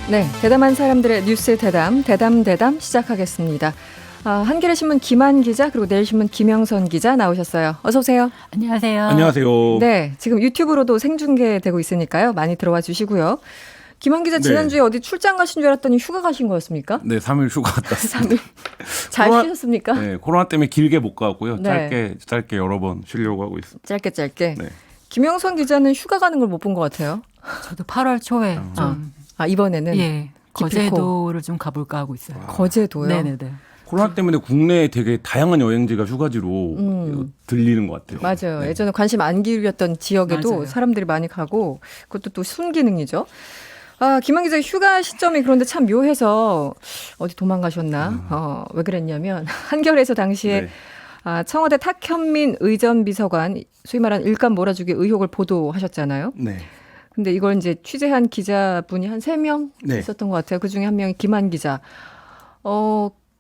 네, 대담한 사람들의 뉴스 대담 시작하겠습니다. 한겨레 신문 김한 기자 그리고 내일신문 김영선 기자 나오셨어요. 어서 오세요. 안녕하세요. 안녕하세요. 네, 지금 유튜브로도 생중계되고 있으니까요. 많이 들어와 주시고요. 김한 기자 지난주에 어디 출장 가신 줄 알았더니 휴가 가신 거였습니까? 네, 3일 휴가 갔다 왔습니다. 3일. 잘 쉬셨습니까? 네, 코로나 때문에 길게 못 가고요. 네. 짧게 여러 번 쉬려고 하고 있습니다. 짧게. 네. 김영선 기자는 휴가 가는 걸 못 본 것 같아요. 저도 8월 초에 좀 이번에는 거제도를 좀 가볼까 하고 있어요. 거제도요? 네네네. 코로나 때문에 국내에 되게 다양한 여행지가 휴가지로 들리는 것 같아요. 맞아요. 네. 예전에 관심 안 기울였던 지역에도 맞아요. 사람들이 많이 가고 그것도 또 순기능이죠. 김한 기자 휴가 시점이 그런데 참 묘해서 어디 도망가셨나? 왜 그랬냐면 한겨레에서 당시에 네. 청와대 탁현민 의전비서관 소위 말하는 일감 몰아주기 의혹을 보도하셨잖아요. 네. 근데 이걸 이제 취재한 기자분이 한 3명 네. 있었던 것 같아요. 그중에 한 명이 김한 기자.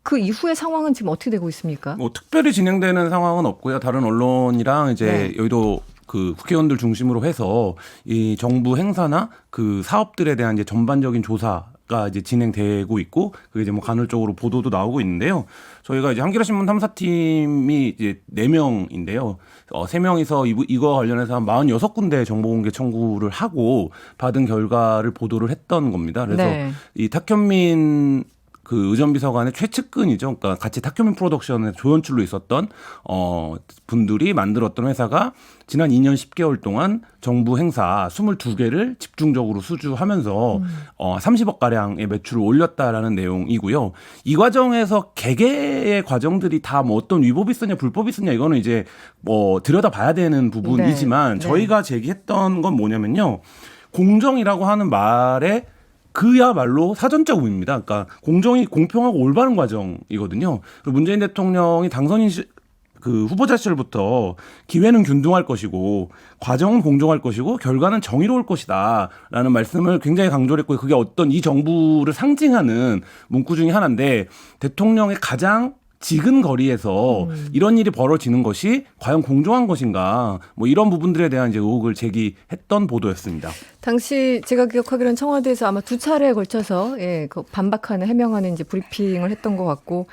그 이후의 상황은 지금 어떻게 되고 있습니까? 뭐 특별히 진행되는 상황은 없고요. 다른 언론이랑 이제 여의도 그 국회의원들 중심으로 해서 이 정부 행사나 그 사업들에 대한 이제 전반적인 조사가 이제 진행되고 있고 그게 이제 뭐 간헐적으로 보도도 나오고 있는데요. 저희가 이제 한겨레 신문 탐사팀이 이제 4명인데요. 3명이서 이거 관련해서 한 46군데 정보공개 청구를 하고 받은 결과를 보도를 했던 겁니다. 그래서 이 탁현민 그 의전비서관의 최측근이죠. 그러니까 같이 탁현민 프로덕션의 조연출로 있었던 분들이 만들었던 회사가 지난 2년 10개월 동안 정부 행사 22개를 집중적으로 수주하면서 30억 가량의 매출을 올렸다라는 내용이고요. 이 과정에서 개개의 과정들이 다 뭐 어떤 위법이 있었냐 불법이 있었냐 이거는 이제 뭐 들여다봐야 되는 부분이지만 저희가 제기했던 건 뭐냐면요. 공정이라고 하는 말에 그야말로 사전적 의미입니다. 그러니까 공정이 공평하고 올바른 과정이거든요. 그리고 문재인 대통령이 당선인 그 후보자 시절부터 기회는 균등할 것이고 과정은 공정할 것이고 결과는 정의로울 것이다라는 말씀을 굉장히 강조를 했고 그게 어떤 이 정부를 상징하는 문구 중에 하나인데 대통령의 가장 지근 거리에서 이런 일이 벌어지는 것이 과연 공정한 것인가 뭐 이런 부분들에 대한 이제 의혹을 제기했던 보도였습니다. 당시 제가 기억하기로는 청와대에서 아마 2차례에 걸쳐서 그 반박하는 해명하는 이제 브리핑을 했던 것 같고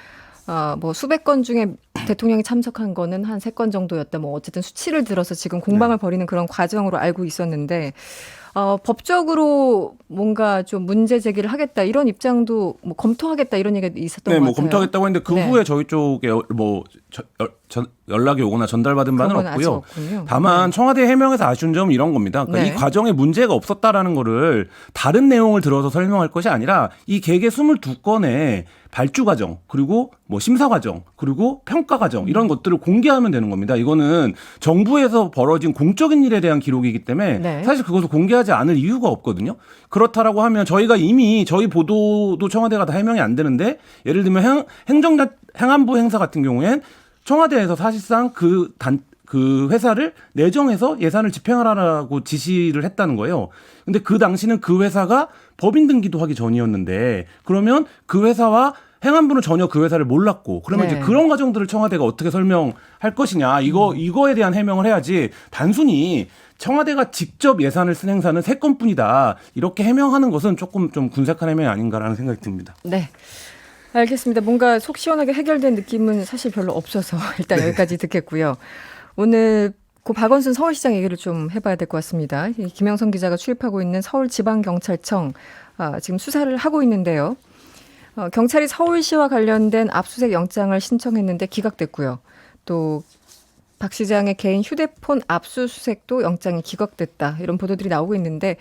뭐 수백 건 중에 대통령이 참석한 거는 한 3건 정도였다. 뭐 어쨌든 수치를 들어서 지금 공방을 벌이는 그런 과정으로 알고 있었는데 법적으로 뭔가 좀 문제 제기를 하겠다 이런 입장도 뭐 검토하겠다 이런 얘기가 있었던 것 같아요. 검토하겠다고 했는데 그 후에 저희 쪽에 뭐 연락이 오거나 전달받은 바는 없고요. 다만 청와대 해명에서 아쉬운 점은 이런 겁니다. 그러니까 이 과정에 문제가 없었다라는 거를 다른 내용을 들어서 설명할 것이 아니라 이 개개 22건의 발주 과정 그리고 뭐 심사 과정 그리고 평가 과정 이런 것들을 공개하면 되는 겁니다. 이거는 정부에서 벌어진 공적인 일에 대한 기록이기 때문에 사실 그것을 공개하지 않을 이유가 없거든요. 그렇다라고 하면 저희가 이미 저희 보도도 청와대가 다 해명이 안 되는데 예를 들면 행안부 행사 같은 경우엔 청와대에서 사실상 그 회사를 내정해서 예산을 집행하라고 지시를 했다는 거예요. 근데 그 당시는 그 회사가 법인 등기도 하기 전이었는데 그러면 그 회사와 행안부는 전혀 그 회사를 몰랐고 그러면 이제 그런 과정들을 청와대가 어떻게 설명할 것이냐 이거에 대한 해명을 해야지 단순히 청와대가 직접 예산을 쓴 행사는 3건뿐이다 이렇게 해명하는 것은 조금 좀 군색한 해명이 아닌가라는 생각이 듭니다. 네. 알겠습니다. 뭔가 속 시원하게 해결된 느낌은 사실 별로 없어서 일단 여기까지 듣겠고요. 오늘 그 박원순 서울시장 얘기를 좀 해봐야 될 것 같습니다. 김영선 기자가 출입하고 있는 서울지방경찰청 지금 수사를 하고 있는데요. 경찰이 서울시와 관련된 압수수색 영장을 신청했는데 기각됐고요. 또 박 시장의 개인 휴대폰 압수수색도 영장이 기각됐다. 이런 보도들이 나오고 있는데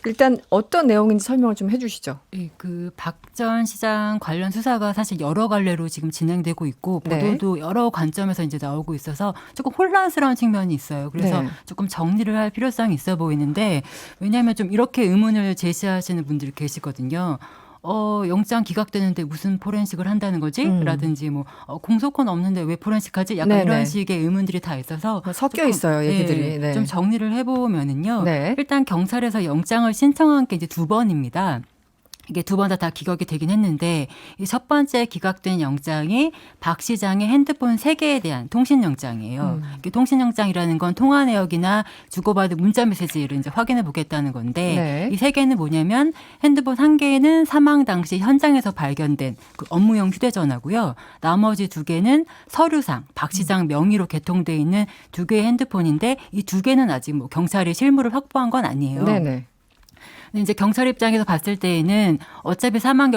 일단 어떤 내용인지 설명을 좀 해주시죠. 그 박 전 시장 관련 수사가 사실 여러 갈래로 지금 진행되고 있고 보도도 여러 관점에서 이제 나오고 있어서 조금 혼란스러운 측면이 있어요. 그래서 조금 정리를 할 필요성이 있어 보이는데 왜냐하면 좀 이렇게 의문을 제시하시는 분들이 계시거든요. 영장 기각되는데 무슨 포렌식을 한다는 거지? 라든지 뭐 공소권 없는데 왜 포렌식하지? 약간 이런 식의 의문들이 다 있어서 섞여 있어요, 얘기들이. 좀 정리를 해보면은요. 일단 경찰에서 영장을 신청한 게 이제 2번입니다. 이게 두 번 다 기각이 되긴 했는데 이 첫 번째 기각된 영장이 박 시장의 핸드폰 3개에 대한 통신영장이에요. 이게 통신영장이라는 건 통화 내역이나 주고받은 문자 메시지를 이제 확인해 보겠다는 건데 네. 이 3개는 뭐냐면 핸드폰 1개는 사망 당시 현장에서 발견된 그 업무용 휴대전화고요. 나머지 2개는 서류상 박 시장 명의로 개통돼 있는 2개의 핸드폰인데 이 2개는 아직 뭐 경찰이 실물을 확보한 건 아니에요. 네네. 근데 이제 경찰 입장에서 봤을 때에는 어차피 사망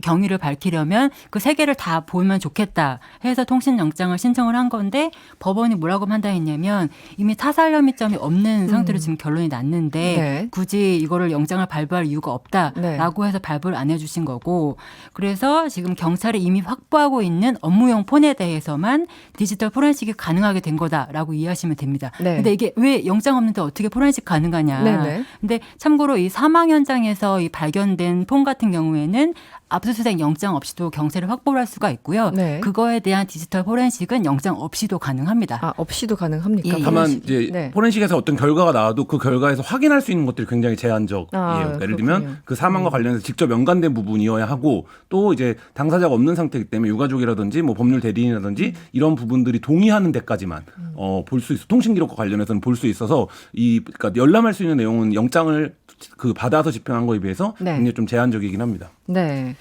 경위를 밝히려면 그 3개를 다 보면 좋겠다 해서 통신영장을 신청을 한 건데 법원이 뭐라고 판단했냐면 이미 타살 혐의점이 없는 상태로 지금 결론이 났는데 네. 굳이 이거를 영장을 발부할 이유가 없다라고 해서 발부를 안 해주신 거고 그래서 지금 경찰이 이미 확보하고 있는 업무용 폰에 대해서만 디지털 포렌식이 가능하게 된 거다라고 이해하시면 됩니다. 네. 근데 이게 왜 영장 없는데 어떻게 포렌식 가능하냐. 네네. 근데 참고로 이 사망 현장에서 이 발견된 폰 같은 경우에는 압수수색 영장 없이도 경찰이 확보를 할 수가 있고요. 네. 그거에 대한 디지털 포렌식은 영장 없이도 가능합니다. 아, 없이도 가능합니까? 예, 예. 다만 포렌식이? 이제 네. 포렌식에서 어떤 결과가 나와도 그 결과에서 확인할 수 있는 것들이 굉장히 제한적이에요. 그러니까 예를 들면 그렇군요. 그 사망과 관련해서 직접 연관된 부분이어야 하고 또 이제 당사자가 없는 상태이기 때문에 유가족이라든지 뭐 법률 대리인이라든지 이런 부분들이 동의하는 데까지만 볼 수 있어. 통신 기록과 관련해서는 볼 수 있어서 그러니까 열람할 수 있는 내용은 영장을 그 받아서 집행한 거에 비해서 네. 굉장히 좀 제한적이긴 합니다. 네.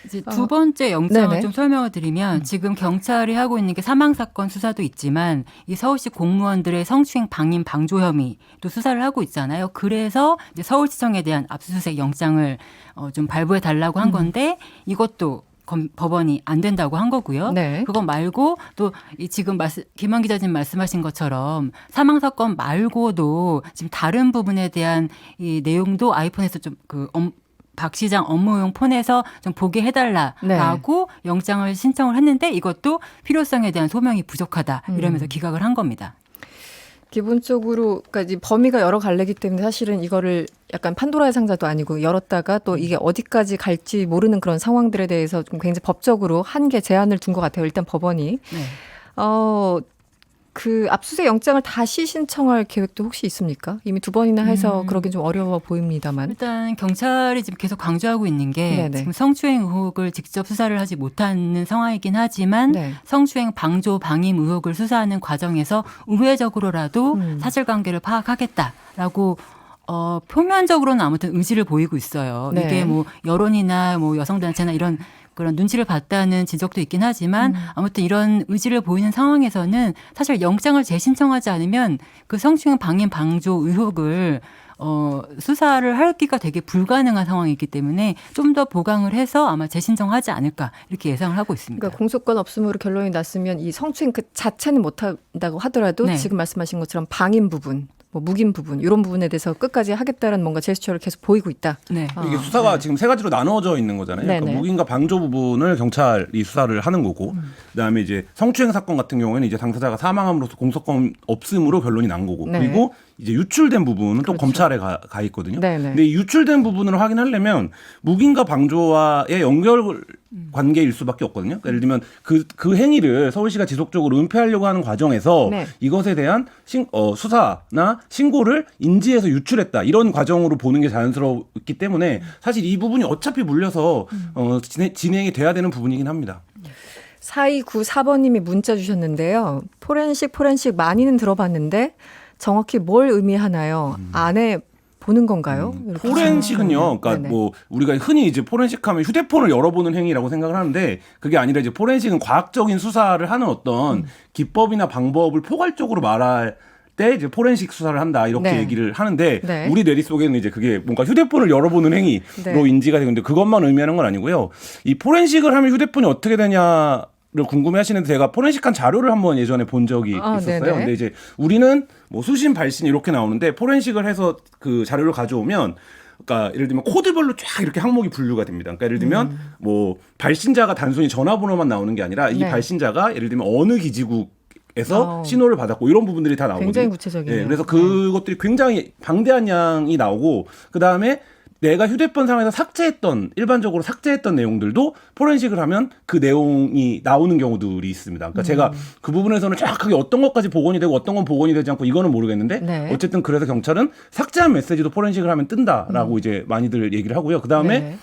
이제 두 번째 영장을 네네. 좀 설명을 드리면 지금 경찰이 하고 있는 게 사망사건 수사도 있지만 이 서울시 공무원들의 성추행 방임 방조 혐의 또 수사를 하고 있잖아요. 그래서 이제 서울시청에 대한 압수수색 영장을 좀 발부해 달라고 한 건데 이것도 법원이 안 된다고 한 거고요. 네. 그거 말고 또 지금 김한 기자님 말씀하신 것처럼 사망 사건 말고도 지금 다른 부분에 대한 이 내용도 아이폰에서 좀 박 시장 업무용 폰에서 좀 보게 해달라라고 영장을 신청을 했는데 이것도 필요성에 대한 소명이 부족하다 이러면서 기각을 한 겁니다. 기본적으로 그러니까 이제 범위가 여러 갈래기 때문에 사실은 이거를 약간 판도라의 상자도 아니고 열었다가 또 이게 어디까지 갈지 모르는 그런 상황들에 대해서 좀 굉장히 법적으로 한계 제한을 둔 것 같아요. 일단 법원이. 네. 그 압수수색 영장을 다시 신청할 계획도 혹시 있습니까? 이미 2번이나 해서 그러긴 좀 어려워 보입니다만. 일단 경찰이 지금 계속 강조하고 있는 게 네네. 지금 성추행 의혹을 직접 수사를 하지 못하는 상황이긴 하지만 네. 성추행 방조 방임 의혹을 수사하는 과정에서 우회적으로라도 사실관계를 파악하겠다라고 표면적으로는 아무튼 의지를 보이고 있어요. 네. 이게 뭐 여론이나 뭐 여성단체나 이런 그런 눈치를 봤다는 지적도 있긴 하지만 아무튼 이런 의지를 보이는 상황에서는 사실 영장을 재신청하지 않으면 그 성추행 방임 방조 의혹을 수사를 하기가 되게 불가능한 상황이기 때문에 좀 더 보강을 해서 아마 재신청하지 않을까 이렇게 예상을 하고 있습니다. 그러니까 공소권 없음으로 결론이 났으면 이 성추행 그 자체는 못한다고 하더라도 네. 지금 말씀하신 것처럼 방임 부분, 뭐 묵인 부분 이런 부분에 대해서 끝까지 하겠다는 뭔가 제스처를 계속 보이고 있다. 네. 이게 수사가 지금 3가지로 나눠져 있는 거잖아요. 그러니까 네네. 묵인과 방조 부분을 경찰이 수사를 하는 거고, 그다음에 이제 성추행 사건 같은 경우에는 이제 당사자가 사망함으로써 공소권 없음으로 결론이 난 거고, 네. 그리고 이제 유출된 부분은 또 그렇죠. 검찰에 가 있거든요. 네네. 근데 이 유출된 부분을 확인하려면 묵인과 방조와의 연결 관계일 수밖에 없거든요. 그러니까 예를 들면 그 행위를 서울시가 지속적으로 은폐하려고 하는 과정에서 네. 이것에 대한 수사나 신고를 인지해서 유출했다 이런 과정으로 보는 게 자연스럽기 때문에 사실 이 부분이 어차피 물려서 진행이 돼야 되는 부분이긴 합니다. 4294번님이 문자 주셨는데요. 포렌식 많이는 들어봤는데 정확히 뭘 의미하나요? 안에 보는 건가요? 이렇게 포렌식은요. 생각하면. 그러니까 네네. 뭐 우리가 흔히 이제 포렌식하면 휴대폰을 열어보는 행위라고 생각을 하는데 그게 아니라 이제 포렌식은 과학적인 수사를 하는 어떤 기법이나 방법을 포괄적으로 말할 때 이제 포렌식 수사를 한다 이렇게 네. 얘기를 하는데 네. 우리 뇌리 속에는 이제 그게 뭔가 휴대폰을 열어보는 행위로 네. 인지가 되는데 그것만 의미하는 건 아니고요. 이 포렌식을 하면 휴대폰이 어떻게 되냐. 를 궁금해하시는데 제가 포렌식한 자료를 한번 예전에 본 적이 있었어요. 네네. 근데 이제 우리는 뭐 수신, 발신 이렇게 나오는데 포렌식을 해서 그 자료를 가져오면, 그러니까 예를 들면 코드별로 쫙 이렇게 항목이 분류가 됩니다. 그러니까 예를 들면 뭐 발신자가 단순히 전화번호만 나오는 게 아니라 이 네. 발신자가 예를 들면 어느 기지국에서 신호를 받았고 이런 부분들이 다 나오거든요. 굉장히 구체적이네요. 네, 그래서 그것들이 굉장히 방대한 양이 나오고 그 다음에 내가 휴대폰 상에서 일반적으로 삭제했던 내용들도 포렌식을 하면 그 내용이 나오는 경우들이 있습니다. 그러니까 제가 그 부분에서는 정확하게 어떤 것까지 복원이 되고 어떤 건 복원이 되지 않고 이거는 모르겠는데 네. 어쨌든 그래서 경찰은 삭제한 메시지도 포렌식을 하면 뜬다라고 이제 많이들 얘기를 하고요. 그 다음에 네.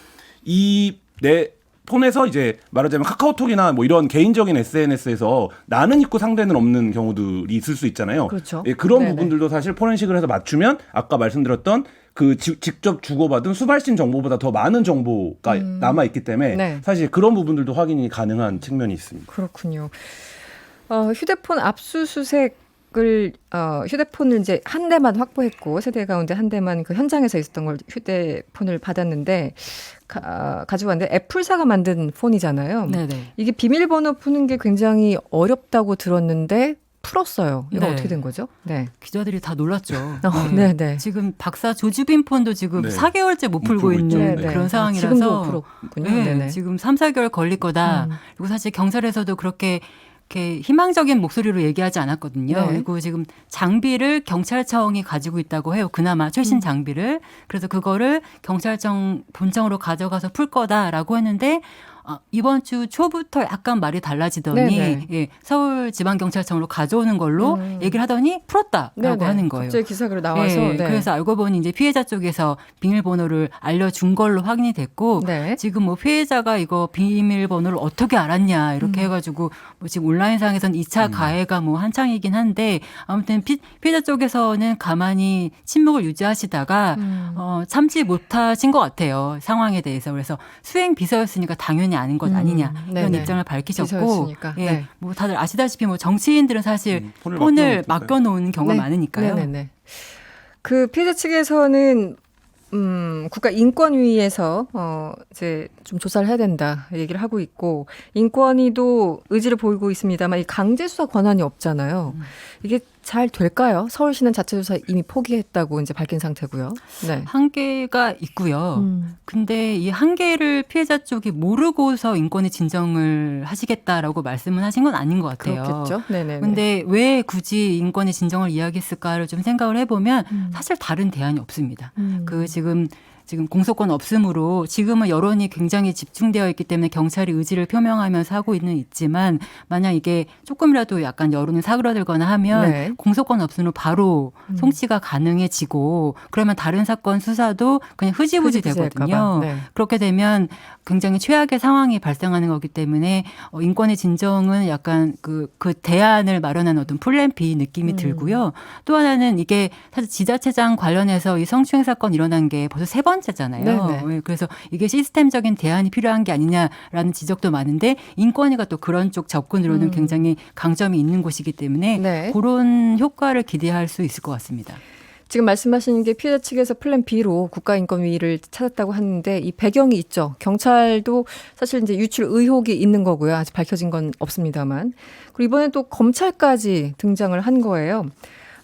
이 내 폰에서 이제 말하자면 카카오톡이나 뭐 이런 개인적인 SNS에서 나는 있고 상대는 없는 경우들이 있을 수 있잖아요. 그렇죠. 예, 그런 네네. 부분들도 사실 포렌식을 해서 맞추면 아까 말씀드렸던 그 직접 주고받은 수발신 정보보다 더 많은 정보가 남아 있기 때문에 네. 사실 그런 부분들도 확인이 가능한 측면이 있습니다. 그렇군요. 휴대폰 압수수색을 휴대폰을 이제 한 대만 확보했고 세대 가운데 한 대만 그 현장에서 있었던 걸 휴대폰을 받았는데 가져왔는데 애플사가 만든 폰이잖아요. 네네. 이게 비밀번호 푸는 게 굉장히 어렵다고 들었는데 풀었어요. 이거 네. 어떻게 된 거죠? 네. 기자들이 다 놀랐죠. 네, 네. 지금 박사 조주빈 폰도 지금 네. 4개월째 못 풀고 풀고 있죠. 있는 네, 네. 그런 상황이라서 지금도 못 풀었군요. 네, 네네. 지금 3, 4개월 걸릴 거다. 그리고 사실 경찰에서도 그렇게 이렇게 희망적인 목소리로 얘기하지 않았거든요. 네. 그리고 지금 장비를 경찰청이 가지고 있다고 해요. 그나마 최신 장비를. 그래서 그거를 경찰청 본청으로 가져가서 풀 거다라고 했는데 이번 주 초부터 약간 말이 달라지더니 네네. 예, 서울지방경찰청으로 가져오는 걸로 얘기를 하더니 풀었다라고 네네. 하는 거예요. 갑자기 기사가 나와서 예, 네. 그래서 알고 보니 이제 피해자 쪽에서 비밀번호를 알려준 걸로 확인이 됐고 네. 지금 뭐 피해자가 이거 비밀번호를 어떻게 알았냐 이렇게 해가지고 뭐 지금 온라인상에서는 2차 가해가 뭐 한창이긴 한데 아무튼 피해자 쪽에서는 가만히 침묵을 유지하시다가 참지 못하신 것 같아요. 상황에 대해서. 그래서 수행 비서였으니까 당연히 아는 것 아니냐 이런 네네. 입장을 밝히셨고 비서였으니까. 예, 네. 뭐 다들 아시다시피 뭐 정치인들은 사실 폰을 폰을 맡겨놓으니까요. 맡겨놓는 경우가 많으니까요. 네네네. 그 피해자 측에서는 국가인권위에서 이제 좀 조사를 해야 된다 얘기를 하고 있고 인권위도 의지를 보이고 있습니다만 이 강제 수사 권한이 없잖아요. 이게 잘 될까요? 서울시는 자체 조사 이미 포기했다고 이제 밝힌 상태고요. 네. 한계가 있고요. 근데 이 한계를 피해자 쪽이 모르고서 인권위 진정을 하시겠다라고 말씀은 하신 건 아닌 것 같아요. 그렇겠죠. 네네. 근데 왜 굳이 인권위 진정을 이야기했을까를 좀 생각을 해보면 사실 다른 대안이 없습니다. 그 지금 공소권 없음으로 지금은 여론이 굉장히 집중되어 있기 때문에 경찰이 의지를 표명하면서 하고 있지만 만약 이게 조금이라도 약간 여론이 사그라들거나 하면 네. 공소권 없음으로 바로 송치가 가능해지고 그러면 다른 사건 수사도 그냥 흐지부지 흐지부지할까 되거든요. 봐. 네. 그렇게 되면 굉장히 최악의 상황이 발생하는 거기 때문에 인권의 진정은 약간 그 대안을 마련하는 어떤 플랜 B 느낌이 들고요. 또 하나는 이게 사실 지자체장 관련해서 이 성추행 사건 일어난 게 벌써 3번째잖아요. 네네. 그래서 이게 시스템적인 대안이 필요한 게 아니냐라는 지적도 많은데 인권위가 또 그런 쪽 접근으로는 굉장히 강점이 있는 곳이기 때문에 네. 그런 효과를 기대할 수 있을 것 같습니다. 지금 말씀하신 게 피해자 측에서 플랜 B로 국가인권위를 찾았다고 하는데 이 배경이 있죠. 경찰도 사실 이제 유출 의혹이 있는 거고요. 아직 밝혀진 건 없습니다만. 그리고 이번에 또 검찰까지 등장을 한 거예요.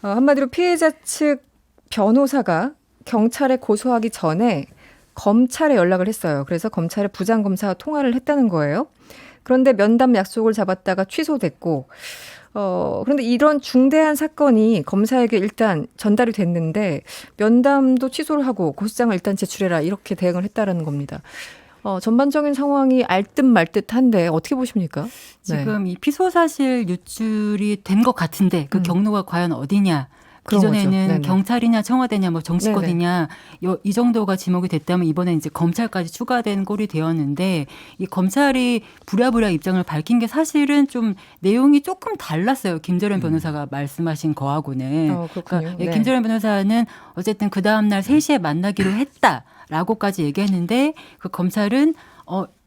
한마디로 피해자 측 변호사가 경찰에 고소하기 전에 검찰에 연락을 했어요. 그래서 검찰의 부장검사와 통화를 했다는 거예요. 그런데 면담 약속을 잡았다가 취소됐고 그런데 이런 중대한 사건이 검사에게 일단 전달이 됐는데 면담도 취소를 하고 고소장을 일단 제출해라 이렇게 대응을 했다라는 겁니다. 전반적인 상황이 알듯 말듯한데 어떻게 보십니까? 네. 지금 이 피소 사실 유출이 된 것 같은데 그 경로가 과연 어디냐? 그런 기존에는 거죠. 네네. 경찰이냐 청와대냐 뭐 정치권이냐 이 정도가 지목이 됐다면 이번에 이제 검찰까지 추가된 꼴이 되었는데 이 검찰이 부랴부랴 입장을 밝힌 게 사실은 좀 내용이 조금 달랐어요. 김재련 변호사가 말씀하신 거하고는. 그렇군요. 그러니까 네. 김재련 변호사는 어쨌든 그 다음 날 3시에 만나기로 했다라고까지 얘기했는데 그 검찰은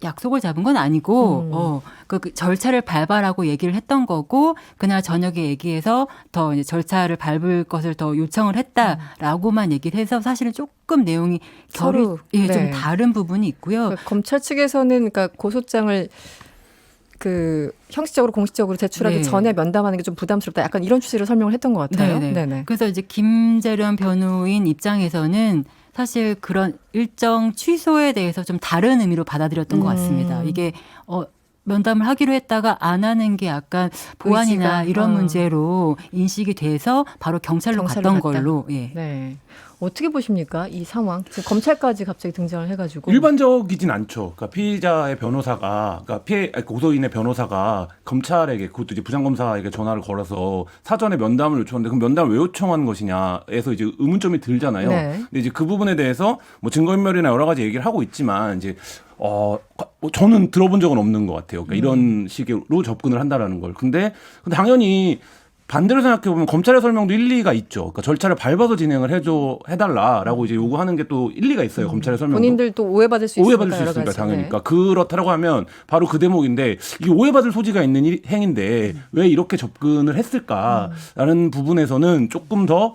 약속을 잡은 건 아니고, 그 절차를 밟아라고 얘기를 했던 거고, 그날 저녁에 얘기해서 더 이제 절차를 밟을 것을 더 요청을 했다라고만 얘기를 해서 사실은 조금 내용이 서로, 좀 네. 다른 부분이 있고요. 그러니까 검찰 측에서는 그러니까 고소장을 형식적으로 공식적으로 제출하기 네. 전에 면담하는 게 좀 부담스럽다. 약간 이런 취지로 설명을 했던 것 같아요. 네네. 네네. 그래서 이제 김재련 변호인 입장에서는 사실 그런 일정 취소에 대해서 좀 다른 의미로 받아들였던 것 같습니다. 이게 면담을 하기로 했다가 안 하는 게 약간 보안이나 의지가, 이런 문제로 인식이 돼서 바로 경찰로 갔던 갔다. 걸로. 예. 네. 어떻게 보십니까? 이 상황. 지금 검찰까지 갑자기 등장을 해가지고. 일반적이진 않죠. 그러니까 피의자의 변호사가, 그러니까 고소인의 변호사가 검찰에게, 그것도 이제 부장검사에게 전화를 걸어서 사전에 면담을 요청하는데, 그럼 면담을 왜 요청하는 것이냐에서 이제 의문점이 들잖아요. 네. 근데 이제 그 부분에 대해서 뭐 증거인멸이나 여러 가지 얘기를 하고 있지만, 이제 뭐 저는 들어본 적은 없는 것 같아요. 그러니까 이런 식으로 접근을 한다라는 걸. 근데 당연히 반대로 생각해보면 검찰의 설명도 일리가 있죠. 그러니까 절차를 밟아서 진행을 해달라라고 이제 요구하는 게 또 일리가 있어요. 검찰의 설명도. 본인들도 오해받을 수 있으니까. 오해받을 수 있으니까 당연히. 그러니까 그렇다라고 하면 바로 그 대목인데, 이게 오해받을 소지가 있는 행인데 왜 이렇게 접근을 했을까라는 부분에서는 조금 더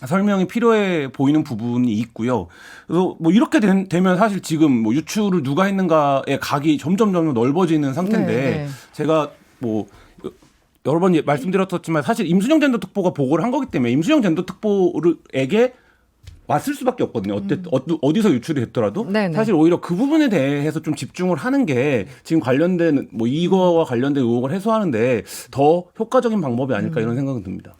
설명이 필요해 보이는 부분이 있고요. 그래서 뭐 이렇게 되면 사실 지금 뭐 유출을 누가 했는가의 각이 점점 넓어지는 상태인데, 네. 제가 뭐 여러 번 말씀드렸었지만 사실 임순영 젠더 특보가 보고를 한 거기 때문에 임순영 젠더 특보에게 왔을 수밖에 없거든요. 어디서 유출이 됐더라도. 네네. 사실 오히려 그 부분에 대해서 좀 집중을 하는 게 지금 관련된 뭐 이거와 관련된 의혹을 해소하는데 더 효과적인 방법이 아닐까 이런 생각은 듭니다.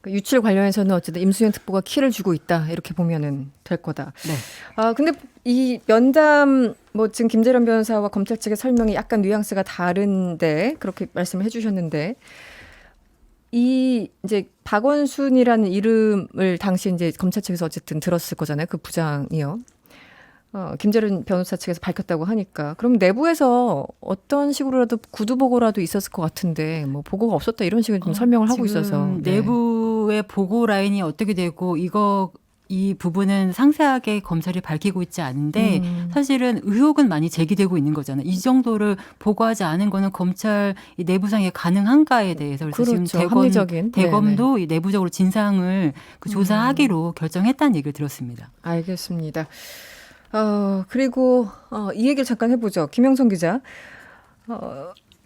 유출 관련해서는 어쨌든 임수영 특보가 키를 주고 있다 이렇게 보면은 될 거다. 네. 근데 이 면담 뭐 지금 김재련 변호사와 검찰 측의 설명이 약간 뉘앙스가 다른데 그렇게 말씀을 해주셨는데 이 이제 박원순이라는 이름을 당시 이제 검찰 측에서 어쨌든 들었을 거잖아요. 그 부장이요. 김재련 변호사 측에서 밝혔다고 하니까 그럼 내부에서 어떤 식으로라도 구두 보고라도 있었을 것 같은데 뭐 보고가 없었다 이런 식으로 좀 설명을 하고 있어서 내부의 보고 라인이 어떻게 되고 이 부분은 상세하게 검찰이 밝히고 있지 않은데 사실은 의혹은 많이 제기되고 있는 거잖아요. 이 정도를 보고하지 않은 거는 검찰 이 내부상에 가능한가에 대해서 그래서 그렇죠. 지금 합리적인. 대검도 이 내부적으로 진상을 조사하기로 결정했다는 얘기를 들었습니다. 알겠습니다. 그리고 이 얘기를 잠깐 해보죠. 김영선 기자.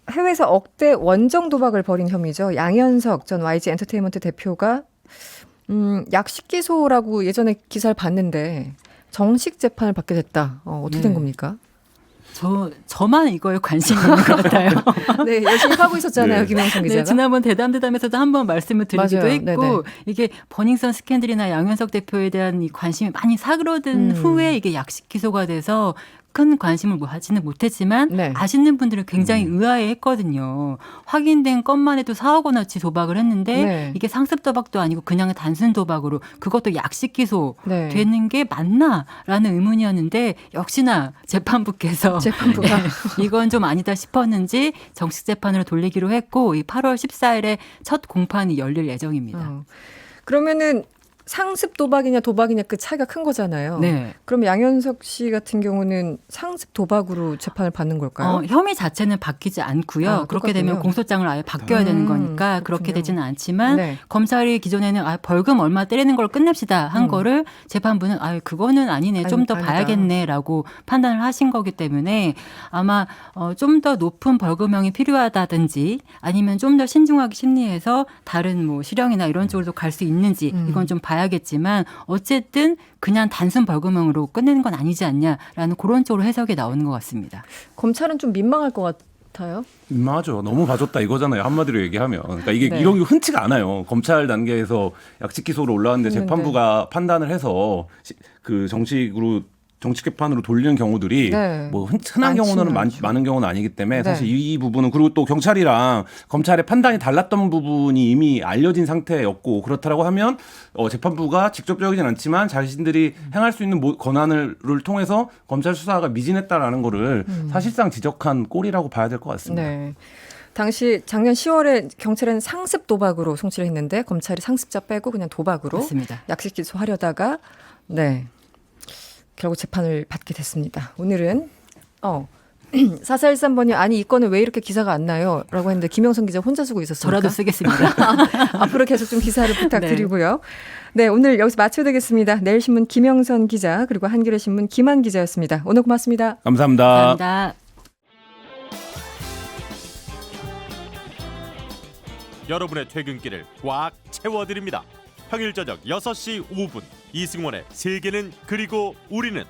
해외에서 억대 원정 도박을 벌인 혐의죠. 양현석 전 YG 엔터테인먼트 대표가 약식 기소라고 예전에 기사를 봤는데 정식 재판을 받게 됐다. 어떻게 된 겁니까? 저만 이거에 관심이 있는 것 같아요. 네, 열심히 하고 있었잖아요, 네. 김영선 기자가. 네, 지난번 대담에서도 한번 말씀을 드리기도 맞아요. 했고 네네. 이게 버닝썬 스캔들이나 양현석 대표에 대한 이 관심이 많이 사그러든 후에 이게 약식 기소가 돼서 큰 관심을 하지는 못했지만 네. 아시는 분들은 굉장히 의아해했거든요. 확인된 것만 해도 4억 원어치 도박을 했는데 네. 이게 상습 도박도 아니고 그냥 단순 도박으로 그것도 약식 기소 네. 되는 게 맞나라는 의문이었는데 역시나 재판부가 이건 좀 아니다 싶었는지 정식 재판으로 돌리기로 했고 이 8월 14일에 첫 공판이 열릴 예정입니다. 그러면은 상습 도박이냐 도박이냐 그 차이가 큰 거잖아요. 네. 그럼 양현석 씨 같은 경우는 상습 도박으로 재판을 받는 걸까요? 혐의 자체는 바뀌지 않고요. 그렇게 똑같군요. 되면 공소장을 아예 바뀌어야 되는 거니까 그렇게 그렇군요. 되지는 않지만 네. 검찰이 기존에는 벌금 얼마 때리는 걸 끝냅시다 한 거를 재판부는 그거는 아니네. 좀 더 아니다. 봐야겠네라고 판단을 하신 거기 때문에 아마 좀 더 높은 벌금형이 필요하다든지 아니면 좀 더 신중하게 심리해서 다른 뭐 실형이나 이런 쪽으로 갈 수 있는지 이건 좀 봐야겠지만 어쨌든 그냥 단순 벌금형으로 끝내는 건 아니지 않냐라는 그런 쪽으로 해석이 나오는 것 같습니다. 검찰은 좀 민망할 것 같아요. 민망하죠. 너무 봐줬다 이거잖아요. 한마디로 얘기하면. 그러니까 이게 네. 이런 게 흔치가 않아요. 검찰 단계에서 약식 기소로 올라왔는데 했는데. 재판부가 판단을 해서 그 정식 재판으로 돌리는 경우들이 네. 뭐 흔한 경우는 많죠. 많은 경우는 아니기 때문에 네. 사실 이 부분은 그리고 또 경찰이랑 검찰의 판단이 달랐던 부분이 이미 알려진 상태였고 그렇다라고 하면 재판부가 직접적이진 않지만 자신들이 행할 수 있는 권한을 통해서 검찰 수사가 미진했다라는 거를 사실상 지적한 꼴이라고 봐야 될 것 같습니다. 네. 당시 작년 10월에 경찰은 상습 도박으로 송치를 했는데 검찰이 상습자 빼고 그냥 도박으로 맞습니다. 약식 기소하려다가 결국 재판을 받게 됐습니다. 오늘은 4413번이 아니 이 건은 왜 이렇게 기사가 안 나요? 라고 했는데 김영선 기자 혼자 쓰고 있었습니까? 저라도 쓰겠습니다. 앞으로 계속 좀 기사를 부탁드리고요. 네, 오늘 여기서 마쳐야 되겠습니다. 내일신문 김영선 기자 그리고 한겨레신문 김한 기자였습니다. 오늘 고맙습니다. 감사합니다. 감사합니다. 여러분의 퇴근길을 꽉 채워드립니다. 평일 저녁 6시 5분 이승원의 세계는 그리고 우리는